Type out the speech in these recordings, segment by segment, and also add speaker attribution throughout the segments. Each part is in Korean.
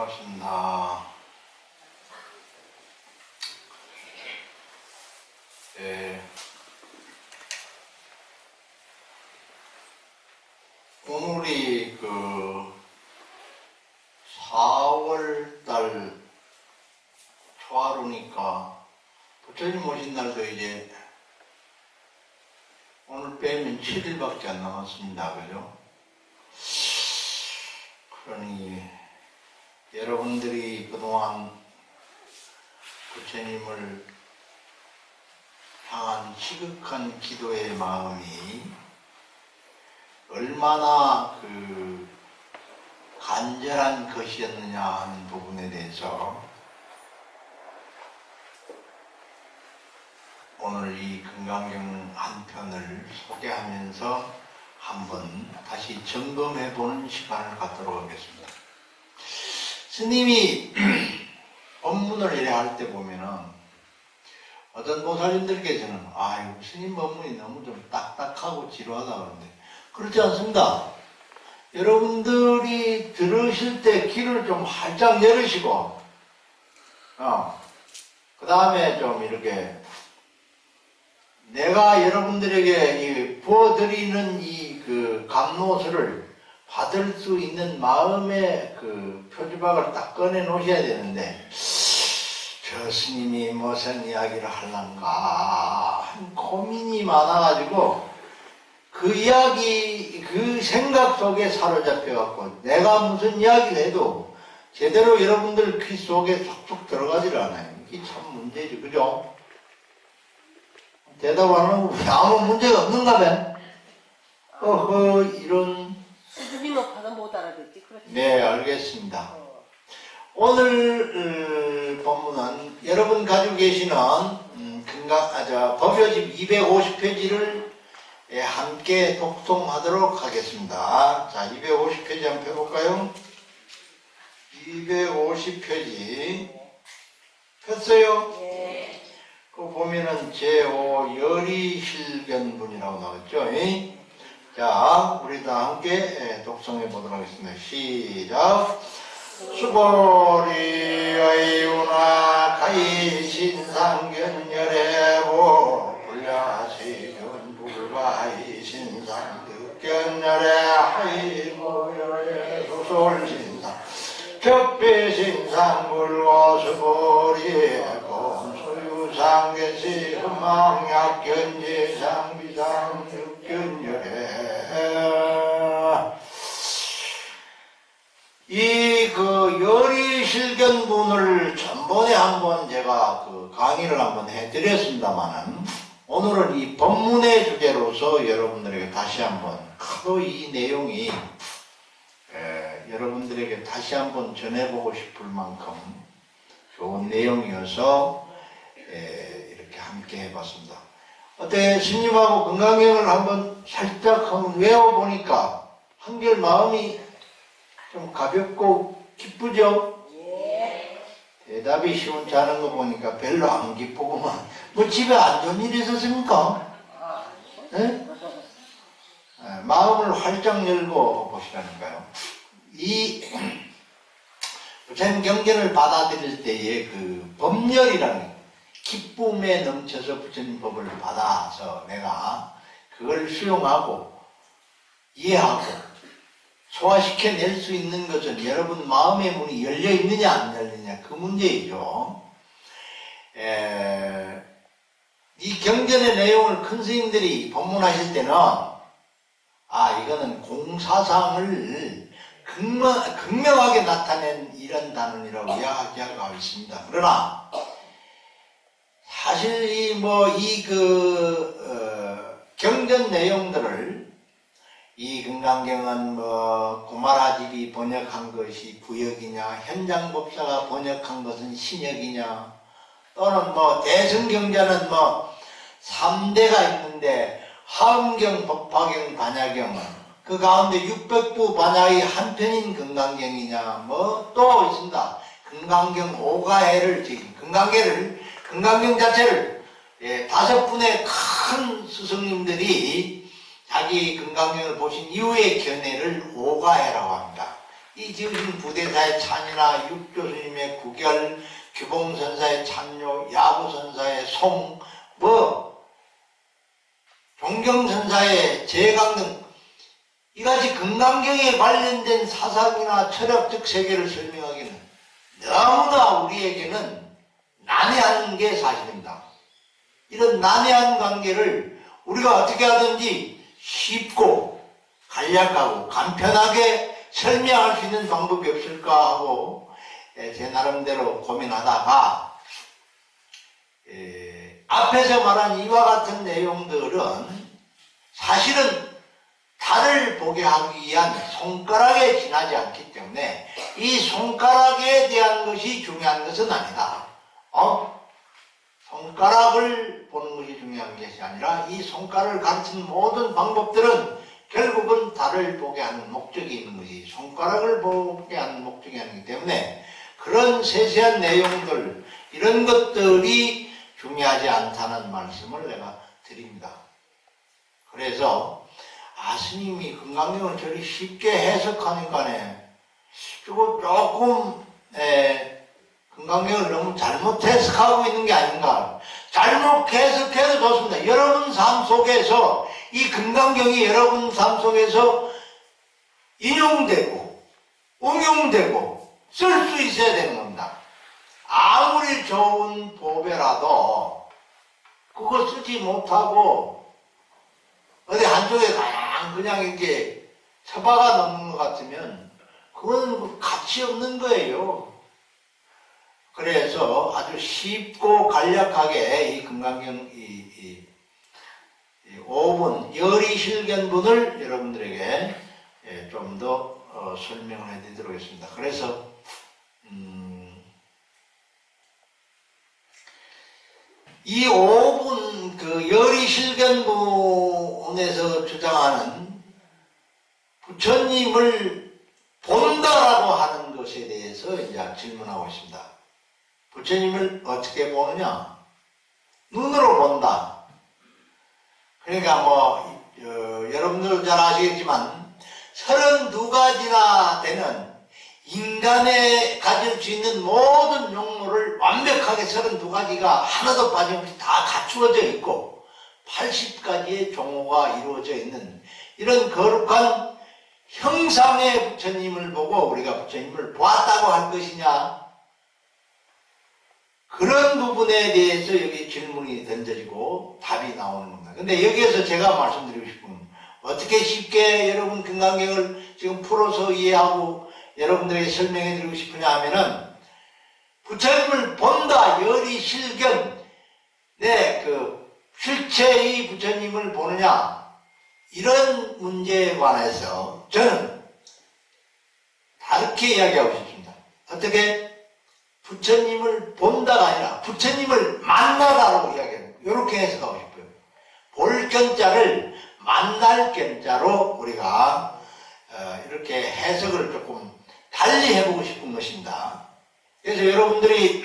Speaker 1: 반갑습니다. 오늘이 4월달 초하루니까 부처님 오신 날도 이제 오늘 빼면 7일밖에 안 남았습니다. 그죠? 그러니 여러분들이 그동안 부처님을 향한 시극한 기도의 마음이 얼마나 간절한 것이었느냐 하는 부분에 대해서 오늘 이 금강경 한 편을 소개하면서 한번 다시 점검해 보는 시간을 갖도록 하겠습니다. 스님이 법문을 이래 할 때 보면은 어떤 보살님들께서는 아유 스님 법문이 너무 좀 딱딱하고 지루하다 그러는데 그렇지 않습니다. 여러분들이 들으실 때 귀를 좀 활짝 열으시고 그 다음에 좀 이렇게 내가 여러분들에게 부어드리는 이 감노서를 받을 수 있는 마음의 표지박을 딱 꺼내 놓으셔야 되는데 저 스님이 무슨 이야기를 하려는가 고민이 많아가지고 그 이야기 그 생각 속에 사로잡혀갖고 내가 무슨 이야기를 해도 제대로 여러분들 귀 속에 쏙쏙 들어가질 않아요. 이게 참 문제죠. 그죠? 대답 안 하고 아무 문제가 없는가 봐. 이런
Speaker 2: 수준이 높아서 못 알아듣지. 그렇지.
Speaker 1: 네, 알겠습니다. 오늘 법문은 여러분 가지고 계시는 법요집 250페이지를 함께 독송하도록 하겠습니다. 자, 250페이지 한번 펴볼까요? 250페이지 폈어요?
Speaker 2: 네.
Speaker 1: 그 보면은 제5 열이실견분이라고 나왔죠? 자, 우리 다 함께 독송해 보도록 하겠습니다. 시작! 수보리의우나 가이신상견열애보 불야시견 불바이신상득견열애 하이모열애 소솔신상 격비신상 불고수보리 곰소유상계시 흠망약견지상 비상 육견열애 이 열이실견분을 전번에 한번 제가 강의를 한번 해드렸습니다만은 오늘은 이 법문의 주제로서 여러분들에게 다시 한번 하도 이 내용이 여러분들에게 다시 한번 전해보고 싶을 만큼 좋은 내용이어서 이렇게 함께 해봤습니다. 어때 스님하고 금강경을 한번 살짝 한번 외워보니까 한결 마음이 좀 가볍고 기쁘죠?
Speaker 2: 예.
Speaker 1: 대답이 시원찮은 거 보니까 별로 안 기쁘구만. 뭐 집에 안 좋은 일 있었습니까? 네? 마음을 활짝 열고 보시라니까요. 이 부처님 경전을 받아들일 때의 법열이라는 기쁨에 넘쳐서 부처님 법을 받아서 내가 그걸 수용하고 이해하고 소화시켜낼 수 있는 것은 여러분 마음의 문이 열려 있느냐 안 열리느냐 그 문제이죠. 이 경전의 내용을 큰 스님들이 법문하실 때는 이거는 공사상을 극명하게 나타낸 이런 단원이라고 이야기하고 있습니다. 그러나 사실 경전 내용들을 이 금강경은 고마라집이 번역한 것이 구역이냐, 현장법사가 번역한 것은 신역이냐, 또는 대승경자는 3대가 있는데 하음경, 법화경, 반야경 그 가운데 600부 반야의 한 편인 금강경이냐, 또 있습니다. 금강경 5가해를 금강경 자체를 5분의 큰 스승님들이 자기 금강경을 보신 이후의 견해를 오가해라고 합니다. 이 지으신 부대사의 찬이나 육조스님의 구결, 규봉선사의 찬요, 야구선사의 송, 종경선사의 제강 등 이같이 금강경에 관련된 사상이나 철학적 세계를 설명하기는 너무나 우리에게는 난해한 게 사실입니다. 이런 난해한 관계를 우리가 어떻게 하든지 쉽고 간략하고 간편하게 설명할 수 있는 방법이 없을까 하고 제 나름대로 고민하다가 앞에서 말한 이와 같은 내용들은 사실은 달을 보게 하기 위한 손가락에 지나지 않기 때문에 이 손가락에 대한 것이 중요한 것은 아니다. 손가락을 보는 것이 중요한 것이 아니라 이 손가락을 가르치는 모든 방법들은 결국은 달을 보게 하는 목적이 있는 것이 손가락을 보게 하는 목적이 아니기 때문에 그런 세세한 내용들 이런 것들이 중요하지 않다는 말씀을 내가 드립니다. 그래서 스님이 금강경을 저리 쉽게 해석하니까네 저거 조금 금강경을 너무 잘못 해석하고 있는 게 아닌가. 잘못 해석해도 좋습니다. 여러분 삶 속에서 이 금강경이 여러분 삶 속에서 인용되고 응용되고 쓸 수 있어야 되는 겁니다. 아무리 좋은 보배라도 그거 쓰지 못하고 어디 한쪽에 그냥 이렇게 처박아 놓는 것 같으면 그건 가치 없는 거예요. 그래서 아주 쉽고 간략하게 이 금강경 이 5분 열의실견분을 여러분들에게 좀 더 설명을 해드리도록 하겠습니다. 그래서 이 5분 그 열의실견분에서 주장하는 부처님을 본다라고 하는 것에 대해서 이제 질문하고 있습니다. 부처님을 어떻게 보느냐? 눈으로 본다. 그러니까 여러분들 잘 아시겠지만 32가지나 되는 인간에 가질 수 있는 모든 용모를 완벽하게 32가지가 하나도 빠짐없이 다 갖추어져 있고 80가지의 종호가 이루어져 있는 이런 거룩한 형상의 부처님을 보고 우리가 부처님을 보았다고 할 것이냐? 그런 부분에 대해서 여기 질문이 던져지고 답이 나오는 겁니다. 근데 여기에서 제가 말씀드리고 싶은 어떻게 쉽게 여러분 금강경을 지금 풀어서 이해하고 여러분들에게 설명해 드리고 싶으냐 하면은 부처님을 본다 열의실견 실체의 부처님을 보느냐 이런 문제에 관해서 저는 다르게 이야기하고 싶습니다. 어떻게? 부처님을 본다가 아니라 부처님을 만나다라고 이야기합니다. 이렇게 해석하고 싶어요. 볼 견자를 만날 견자로 우리가 이렇게 해석을 조금 달리 해보고 싶은 것입니다. 그래서 여러분들이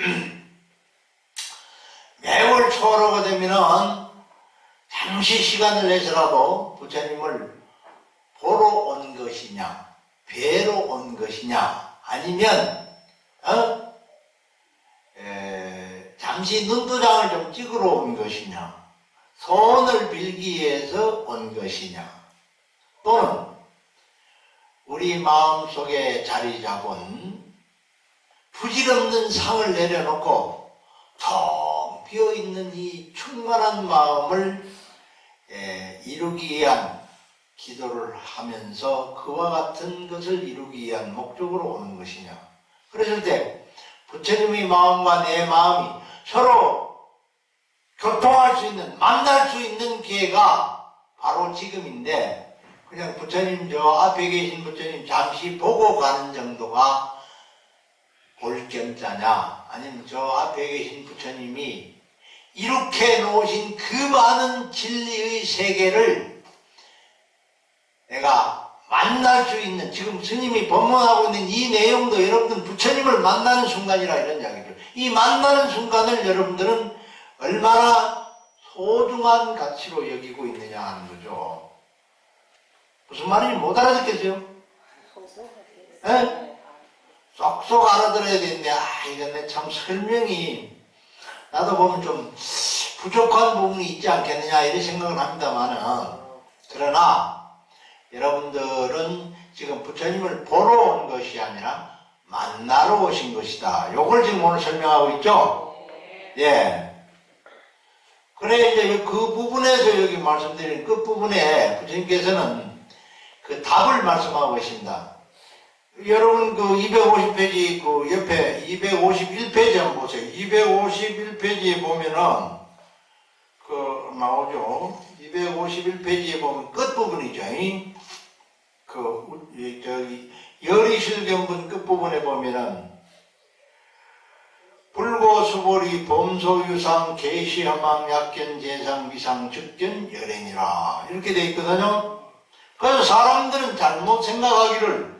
Speaker 1: 매월 초하루가 되면은 잠시 시간을 내서라도 부처님을 보러 온 것이냐, 뵈러 온 것이냐, 아니면 잠시 눈도장을 좀 찍으러 온 것이냐, 소원을 빌기 위해서 온 것이냐, 또는 우리 마음속에 자리 잡은 부질없는 상을 내려놓고 텅 비어있는 이 충만한 마음을 이루기 위한 기도를 하면서 그와 같은 것을 이루기 위한 목적으로 오는 것이냐. 그랬을 때 부처님의 마음과 내 마음이 서로 교통할 수 있는, 만날 수 있는 기회가 바로 지금인데 그냥 부처님 저 앞에 계신 부처님 잠시 보고 가는 정도가 볼견자냐, 아니면 저 앞에 계신 부처님이 이렇게 놓으신 그 많은 진리의 세계를 내가 만날 수 있는, 지금 스님이 법문하고 있는 이 내용도 여러분들 부처님을 만나는 순간이라 이런 이야기죠. 이 만나는 순간을 여러분들은 얼마나 소중한 가치로 여기고 있느냐 하는 거죠. 무슨 말인지 못 알아듣겠어요? 에? 쏙쏙 알아들어야 되는데, 이건 내 참 설명이, 나도 보면 좀 부족한 부분이 있지 않겠느냐, 이런 생각을 합니다만은, 그러나, 여러분들은 지금 부처님을 보러 온 것이 아니라, 만나러 오신 것이다. 요걸 지금 오늘 설명하고 있죠? 예. 그래, 이제 그 부분에서 여기 말씀드린 끝부분에 부처님께서는 그 답을 말씀하고 계십니다. 여러분 그 250페이지 그 옆에 251페이지 한번 보세요. 251페이지에 보면은 그 나오죠. 251페이지에 보면 끝부분이죠. 저기 열이실견분 끝부분에 보면은 불고수보리 범소유상 계시허망 약견 재상 위상 즉견 열행이라 이렇게 돼 있거든요. 그래서 사람들은 잘못 생각하기를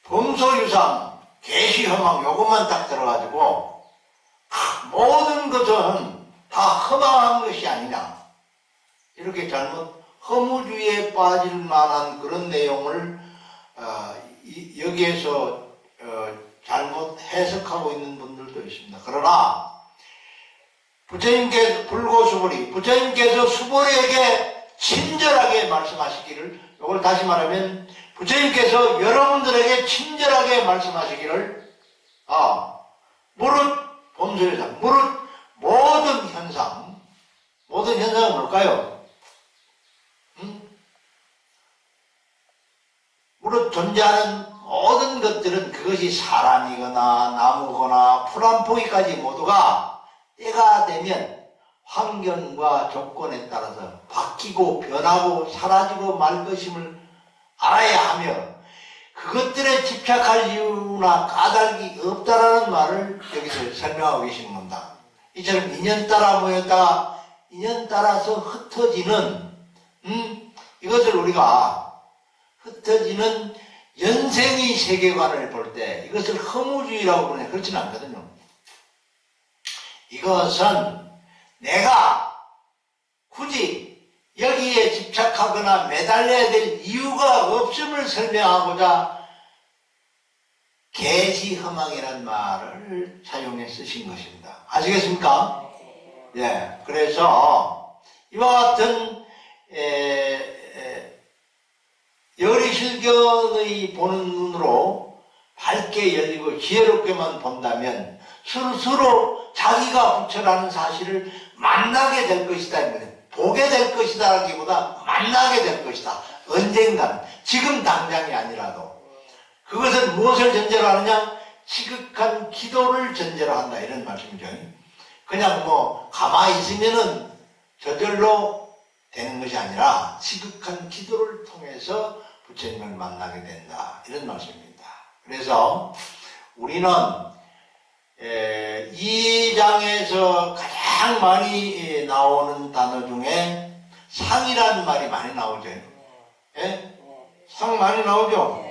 Speaker 1: 범소유상 계시허망 요것만 딱 들어가지고 모든 것은 다 허망한 것이 아니냐 이렇게 잘못 허무주의에 빠질 만한 그런 내용을 여기에서 잘못 해석하고 있는 분들도 있습니다. 그러나 부처님께서 불고수보리 부처님께서 수보리에게 친절하게 말씀하시기를 이걸 다시 말하면 부처님께서 여러분들에게 친절하게 말씀하시기를 무릇 범소유상 무릇 모든 현상은 뭘까요? 무릇 존재하는 모든 것들은 그것이 사람이거나 나무거나 풀 한 포기까지 모두가 때가 되면 환경과 조건에 따라서 바뀌고 변하고 사라지고 말 것임을 알아야 하며 그것들에 집착할 이유나 까닭이 없다라는 말을 여기서 설명하고 계시는 겁니다. 이처럼 인연 따라 모였다가 인연 따라서 흩어지는 이것을 우리가 흩어지는 연생의 세계관을 볼 때 이것을 허무주의라고 부르냐 그렇지는 않거든요. 이것은 내가 굳이 여기에 집착하거나 매달려야 될 이유가 없음을 설명하고자 계시허망이라는 말을 사용해 쓰신 것입니다. 아시겠습니까? 예. 그래서 이와 같은 열이실견의 보는 눈으로 밝게 열리고 지혜롭게만 본다면 스스로 자기가 부처라는 사실을 만나게 될 것이다. 보게 될 것이다 라기보다 만나게 될 것이다. 언젠간 지금 당장이 아니라도 그것은 무엇을 전제로 하느냐? 지극한 기도를 전제로 한다 이런 말씀이죠. 그냥 뭐 가만히 있으면은 저절로 되는 것이 아니라 지극한 기도를 통해서 부처님을 만나게 된다 이런 말씀입니다. 그래서 우리는 이 장에서 가장 많이 나오는 단어 중에 상이라는 말이 많이 나오죠. 예? 상 많이 나오죠.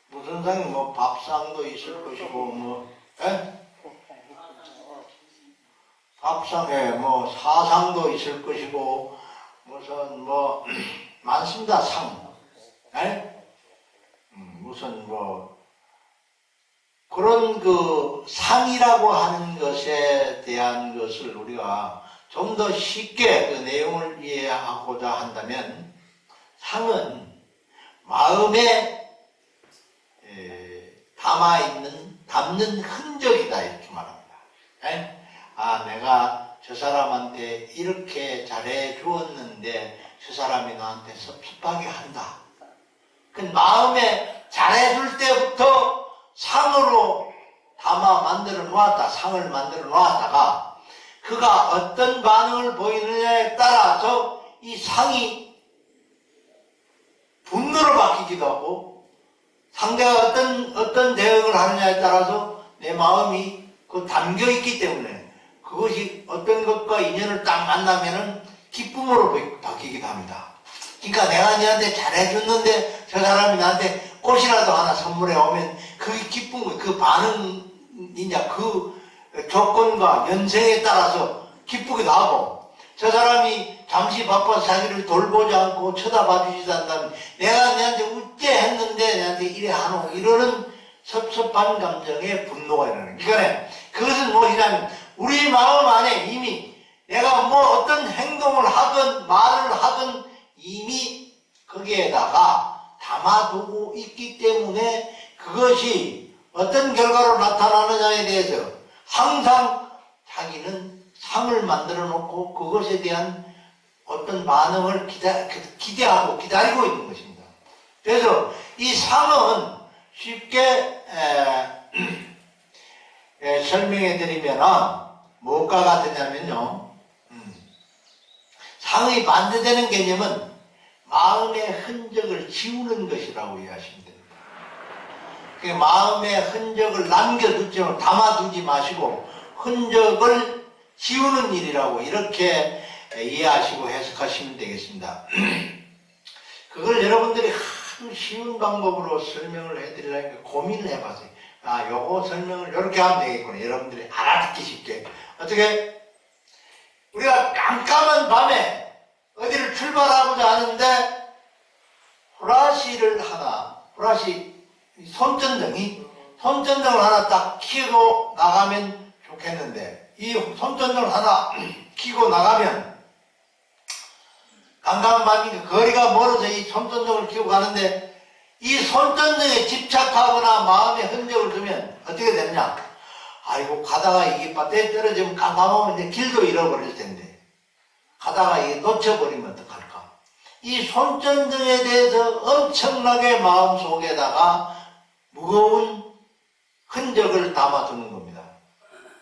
Speaker 1: 무슨 상이 뭐 밥상도 있을 것이고 뭐 밥상에 뭐 사상도 있을 것이고 무슨 뭐 많습니다. 상. 무슨 뭐 그런 그 상이라고 하는 것에 대한 것을 우리가 좀 더 쉽게 그 내용을 이해하고자 한다면 상은 마음에 담는 흔적이다 이렇게 말합니다. 내가 저 사람한테 이렇게 잘해 주었는데 저 사람이 나한테 섭섭하게 한다. 그 마음에 잘해줄 때부터 상으로 만들어 놓았다. 상을 만들어 놓았다가 그가 어떤 반응을 보이느냐에 따라서 이 상이 분노로 바뀌기도 하고 상대가 어떤 대응을 하느냐에 따라서 내 마음이 그 담겨 있기 때문에 그것이 어떤 것과 인연을 딱 만나면은 기쁨으로 바뀌기도 합니다. 그러니까 내가 너한테 잘해줬는데 저 사람이 나한테 꽃이라도 하나 선물해 오면 그 기쁨, 그 반응이냐 그 조건과 연생에 따라서 기쁘기도 하고 저 사람이 잠시 바빠서 자기를 돌보지 않고 쳐다봐 주지도 않다면 내가 내한테 웃게 했는데 내한테 이래 하노 이러는 섭섭한 감정에 분노가 일어나는 거예요. 그러니까 그것은 무엇이냐면 우리 마음 안에 이미 내가 뭐 어떤 행동을 하든 말을 하든 이미 거기에다가 담아두고 있기 때문에 그것이 어떤 결과로 나타나느냐에 대해서 항상 자기는 상을 만들어 놓고 그것에 대한 어떤 반응을 기대하고 기다리고 있는 것입니다. 그래서 이 상은 쉽게 설명해 드리면 무엇과 같으냐면요. 상의 반대되는 개념은 마음의 흔적을 지우는 것이라고 이해하시면 됩니다. 마음의 흔적을 남겨두지 않고 담아두지 마시고 흔적을 지우는 일이라고 이렇게 이해하시고 해석하시면 되겠습니다. 그걸 여러분들이 아주 쉬운 방법으로 설명을 해드리려니까 고민을 해봤어요. 요거 설명을 이렇게 하면 되겠구나. 여러분들이 알아듣기 쉽게. 어떻게? 우리가 깜깜한 밤에 어디를 출발하고자 하는데 후라시 손전등을 하나 딱 켜고 나가면 좋겠는데 이 손전등을 하나 켜고 나가면 깜깜한 밤이니까 거리가 멀어서 이 손전등을 켜고 가는데 이 손전등에 집착하거나 마음의 흔적을 두면 어떻게 되느냐? 아이고 가다가 이게 배터리 떨어지면 깜깜하면 이제 길도 잃어버릴 텐데 가다가 이게 놓쳐버리면 어떡할까? 이 손전등에 대해서 엄청나게 마음속에다가 무거운 흔적을 담아두는 겁니다.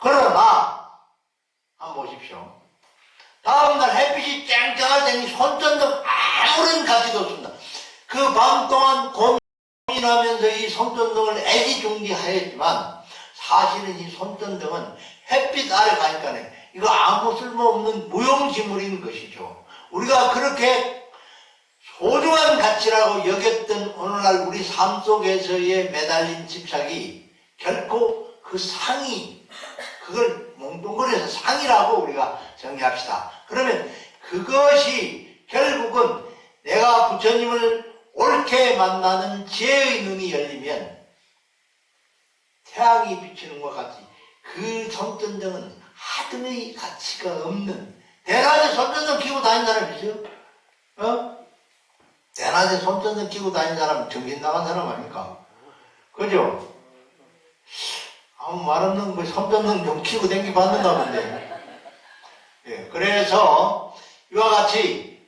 Speaker 1: 그러나 한번 보십시오. 다음날 햇빛이 쨍쨍할 때는 손전등 아무런 가치도 없습니다. 그 밤 동안 고민하면서 이 손전등을 애지중지하였지만 사실은 이 손전등은 햇빛 아래 가니까 이거 아무 쓸모없는 무용지물인 것이죠. 우리가 그렇게 소중한 가치라고 여겼던 오늘날 우리 삶 속에서의 매달린 집착이 결코 그 상이 그걸 몽뚱그려서 상이라고 우리가 정의합시다. 그러면 그것이 결국은 내가 부처님을 옳게 만나는 지혜의 눈이 열리면 태양이 비치는 것 같이 그 손전등은 하등의 가치가 없는 대낮에 손전등 끼고 다니는 사람 있어요? 대낮에 손전등 끼고 다니는 사람은 정신 나간 사람 아닙니까? 그죠? 아무 말 없는 뭐 손전등 좀 끼고 댕기 봤는가 본데. 예, 그래서 이와 같이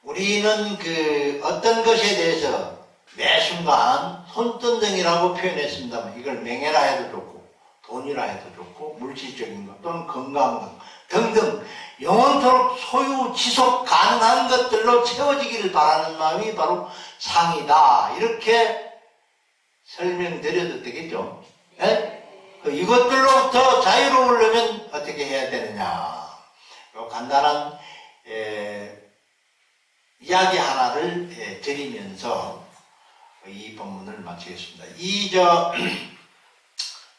Speaker 1: 우리는 그 어떤 것에 대해서 매 순간 손전등이라고 표현했습니다만 이걸 명예라 해도 좋고 돈이라 해도 좋고 물질적인 것 또는 건강한 것 등등 영원토록 소유 지속 가능한 것들로 채워지기를 바라는 마음이 바로 상이다. 이렇게 설명드려도 되겠죠? 네? 이것들로부터 자유로우려면 어떻게 해야 되느냐? 간단한 이야기 하나를 드리면서 이 본문을 마치겠습니다.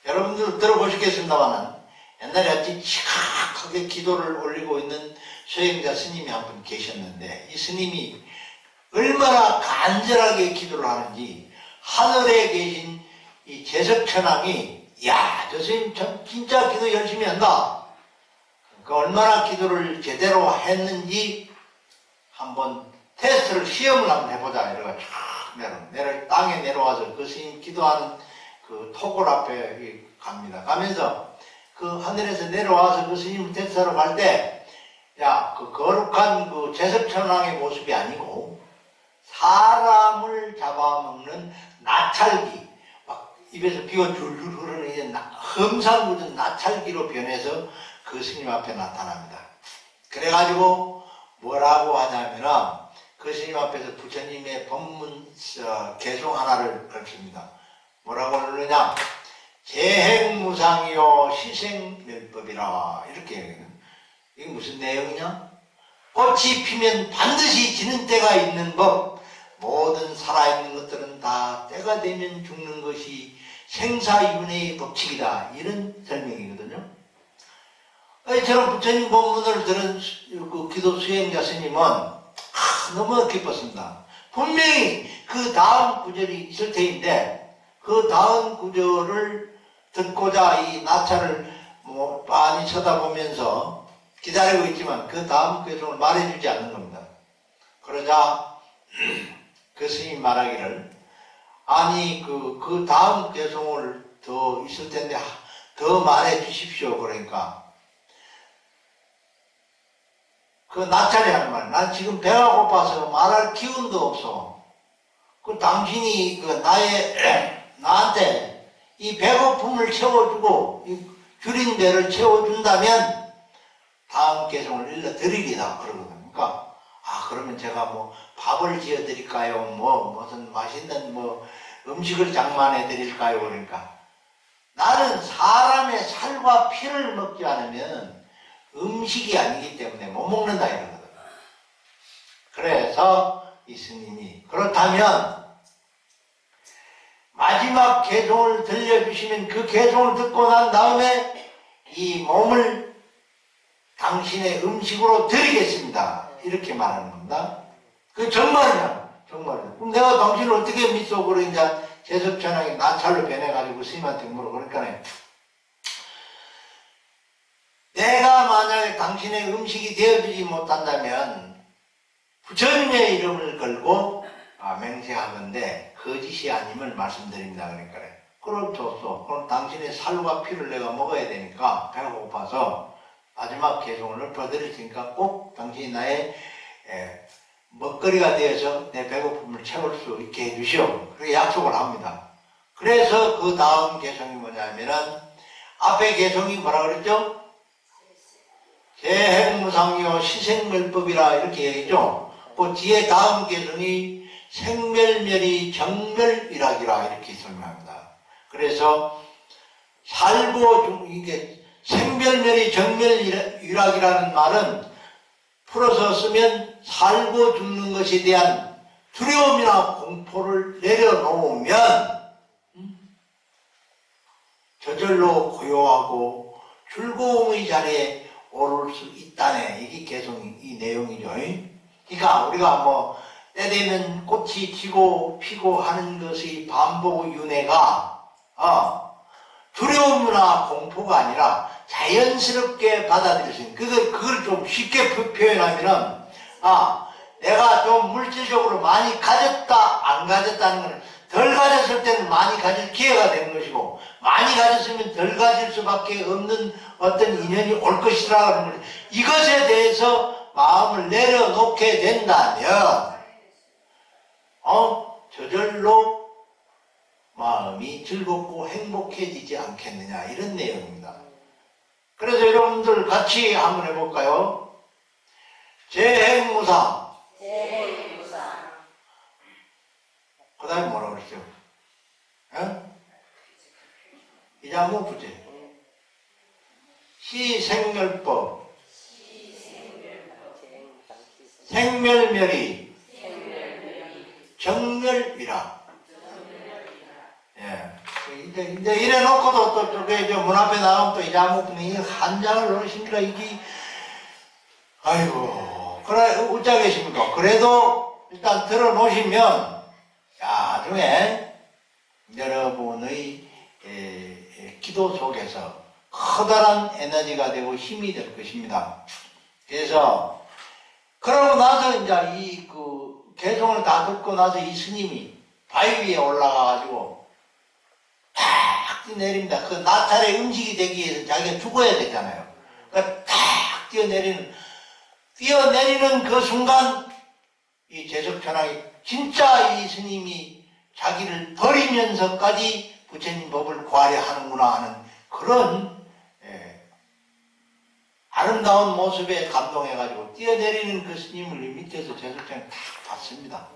Speaker 1: 여러분들 들어보시겠습니다만 옛날에 아주 지각하게 기도를 올리고 있는 수행자 스님이 한 분 계셨는데 이 스님이 얼마나 간절하게 기도를 하는지 하늘에 계신 이 제석천왕이 야, 저 스님 참 진짜 기도 열심히 한다. 그 얼마나 기도를 제대로 했는지 한번 테스트를 시험을 한번 해보자 이러고 촥 땅에 내려와서 그 스님 기도하는 그 토굴 앞에 갑니다. 가면서 그 하늘에서 내려와서 그 스님 테스트하러 갈 때 야, 그 거룩한 그 제석천왕의 모습이 아니고 사람을 잡아먹는 나찰기 막 입에서 피가 줄줄 흐르는 이제 험상 묻은 나찰기로 변해서 그 스님 앞에 나타납니다. 그래가지고 뭐라고 하냐면은 그 스님 앞에서 부처님의 법문 개송 하나를 읊습니다. 뭐라고 그러느냐? 재행무상이요 시생멸법이라 이렇게 얘기해요. 이게 무슨 내용이냐? 꽃이 피면 반드시 지는 때가 있는 법. 모든 살아있는 것들은 다 때가 되면 죽는 것이 생사윤회의 법칙이다. 이런 설명이거든요. 저런 부처님 본문을 들은 그 기도 수행자 스님은 너무 기뻤습니다. 분명히 그 다음 구절이 있을 테인데 그 다음 구절을 듣고자 이 나차를 많이 쳐다보면서 기다리고 있지만 그 다음 개성을 말해주지 않는 겁니다. 그러자 그 스님이 말하기를 아니 그 다음 개성을 더 있을 텐데 더 말해 주십시오. 그러니까 그 나찰이 하는 말, 난 지금 배가 고파서 말할 기운도 없어. 그 당신이 나한테 이 배고픔을 채워주고 이 줄인 배를 채워준다면 다음 개성을 일러 드리리다 그러거든요. 그러니까 그러면 제가 밥을 지어 드릴까요? 무슨 맛있는 음식을 장만해 드릴까요? 그러니까 나는 사람의 살과 피를 먹지 않으면 음식이 아니기 때문에 못 먹는다 이러거든. 그래서 이 스님이 그렇다면 마지막 개송을 들려주시면 그 개송을 듣고 난 다음에 이 몸을 당신의 음식으로 드리겠습니다. 이렇게 말하는 겁니다. 그 정말이야. 정말이야. 그럼 내가 당신을 어떻게 믿소? 그러니까 제석천왕이 나찰로 변해가지고 스님한테 물어. 그러니까 내가 만약에 당신의 음식이 되어주지 못한다면 부처님의 이름을 걸고 맹세하건대 거짓이 아님을 말씀드립니다. 그러니까 그럼 좋소. 그럼 당신의 살과 피를 내가 먹어야 되니까 배가 고파서 마지막 개송을 읊어드릴 테니까 꼭 당신이 나의 먹거리가 되어서 내 배고픔을 채울 수 있게 해주시오. 그렇게 약속을 합니다. 그래서 그 다음 개송이 뭐냐면은 앞에 개송이 뭐라 그랬죠? 재행무상요 시생멸법이라 이렇게 얘기죠. 그 뒤에 다음 개송이 생멸멸이 정멸일학이라 이렇게 설명합니다. 그래서 살고 이게 생멸멸이 정멸일학이라는 말은 풀어서 쓰면 살고 죽는 것에 대한 두려움이나 공포를 내려놓으면 저절로 고요하고 즐거움의 자리에 오를 수 있다네. 이게 개송 이 내용이죠. 그러니까 우리가 때 되면 꽃이 지고 피고 하는 것의 반복 윤회가 두려움이나 공포가 아니라 자연스럽게 받아들일 수 있는 그걸 좀 쉽게 표현하면은 내가 좀 물질적으로 많이 가졌다 안 가졌다는 건 덜 가졌을 때는 많이 가질 기회가 되는 것이고 많이 가졌으면 덜 가질 수밖에 없는 어떤 인연이 올 것이라는 거예요. 이것에 대해서 마음을 내려놓게 된다면 저절로 마음이 즐겁고 행복해지지 않겠느냐 이런 내용입니다. 그래서 여러분들 같이 한번 해볼까요? 재행무상. 그 다음에 뭐라 그랬죠? 이자무 부재. 시생멸법. 생멸멸이. 정멸이라. 이제 이래 놓고도 또 저게 문 앞에 나가면 또 이자무 분이 한 장을 넣으십니까? 이게 아이고 그래 웃자 계십니까? 그래도 일단 들어놓으시면 나중에 여러분의 기도 속에서 커다란 에너지가 되고 힘이 될 것입니다. 그래서 그러고 나서 이제 개송을 다 듣고 나서 이 스님이 바위 위에 올라가가지고 탁 뛰어내립니다. 그 나찰의 음식이 되기 위해서 자기가 죽어야 되잖아요. 그러니까 탁 뛰어내리는 그 순간 이 제석천왕이 진짜 이 스님이 자기를 버리면서까지 부처님 법을 구하려 하는구나 하는 그런 아름다운 모습에 감동해가지고 뛰어내리는 그 스님을 밑에서 제석천왕이 탁 봤습니다.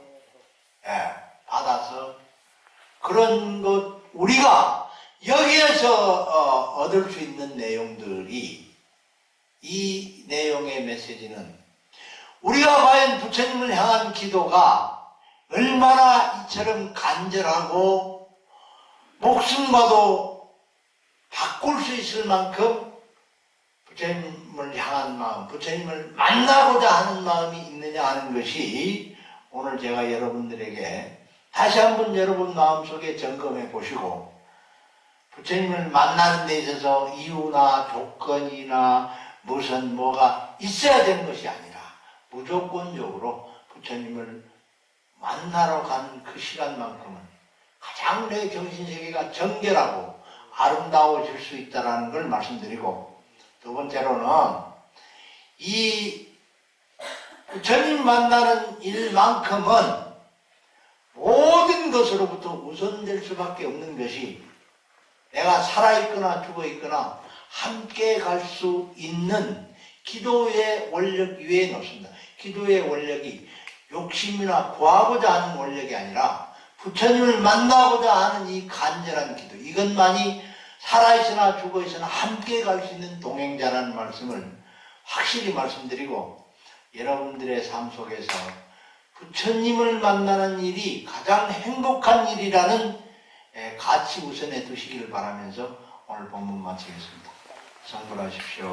Speaker 1: 받아서 그런 것 우리가 여기에서 얻을 수 있는 내용들이 이 내용의 메시지는 우리가 과연 부처님을 향한 기도가 얼마나 이처럼 간절하고 목숨과도 바꿀 수 있을 만큼 부처님 부처님을 향한 마음, 부처님을 만나고자 하는 마음이 있느냐 하는 것이 오늘 제가 여러분들에게 다시 한번 여러분 마음속에 점검해 보시고 부처님을 만나는 데 있어서 이유나 조건이나 무슨 뭐가 있어야 되는 것이 아니라 무조건적으로 부처님을 만나러 가는 그 시간만큼은 가장 내 정신세계가 정결하고 아름다워질 수 있다는 걸 말씀드리고, 두 번째로는 이 부처님 만나는 일만큼은 모든 것으로부터 우선될 수밖에 없는 것이 내가 살아있거나 죽어있거나 함께 갈 수 있는 기도의 원력 위에 놓습니다. 기도의 원력이 욕심이나 구하고자 하는 원력이 아니라 부처님을 만나고자 하는 이 간절한 기도, 이것만이 살아있으나 죽어있으나 함께 갈 수 있는 동행자라는 말씀을 확실히 말씀드리고, 여러분들의 삶 속에서 부처님을 만나는 일이 가장 행복한 일이라는 가치 우선에 두시기를 바라면서 오늘 본문 마치겠습니다. 성불하십시오.